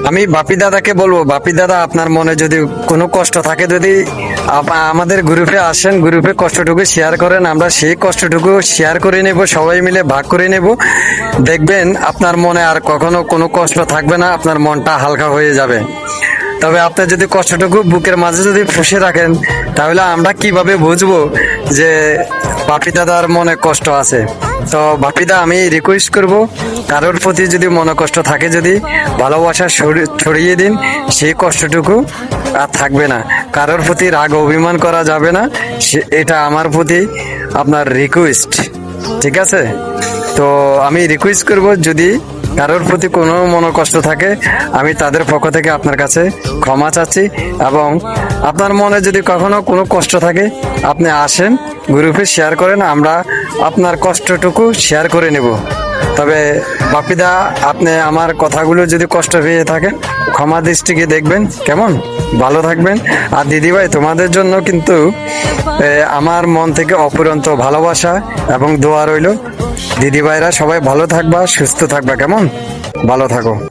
আমি বাপি দাদাকে বলবো, বাপি দাদা আপনার মনে যদি কোনো কষ্ট থাকে, যদি আমাদের গ্রুপে আসেন, গ্রুপে কষ্টটুকু শেয়ার করেন, আমরা সেই কষ্টটুকু শেয়ার করে নেব, সবাই মিলে ভাগ করে নেব। দেখবেন আপনার মনে আর কখনো কোনো কষ্ট থাকবে না, আপনার মনটা হালকা হয়ে যাবে। তবে আপনি যদি কষ্টটুকু বুকের মাঝে যদি পুষে রাখেন, তাহলে আমরা কিভাবে বুঝবো যে বাপি দাদার মনে কষ্ট আছে? তো বাপিদা, আমি রিকোয়েস্ট করব, কারোর প্রতি যদি মনে কষ্ট থাকে, যদি ভালোবাসা ছড়িয়ে দিন, সেই কষ্টটুকু আর থাকবে না। কারোর প্রতি রাগ অভিমান করা যাবে না, এটা আমার প্রতি আপনার রিকোয়েস্ট, ঠিক আছে? তো আমি রিকোয়েস্ট করব, যদি কারোর প্রতি কোনো মনোকষ্ট থাকে, আমি তাদের পক্ষ থেকে আপনার কাছে ক্ষমা চাচ্ছি। এবং আপনার মনে যদি কখনো কোনো কষ্ট থাকে, আপনি আসেন, গ্রুপে শেয়ার করেন, আমরা আপনার কষ্টটুকু শেয়ার করে নেব। তবে বাপিদা, আপনি আমার কথাগুলো যদি কষ্ট পেয়ে থাকেন, ক্ষমা দৃষ্টিকে দেখবেন, কেমন? ভালো থাকবেন। আর দিদিভাই, তোমাদের জন্য কিন্তু আমার মন থেকে অপুরন্ত ভালোবাসা এবং দোয়া রইল। দিদিভাইরা সবাই ভালো থাকবা, সুস্থ থাকবা, কেমন? ভালো থাকো।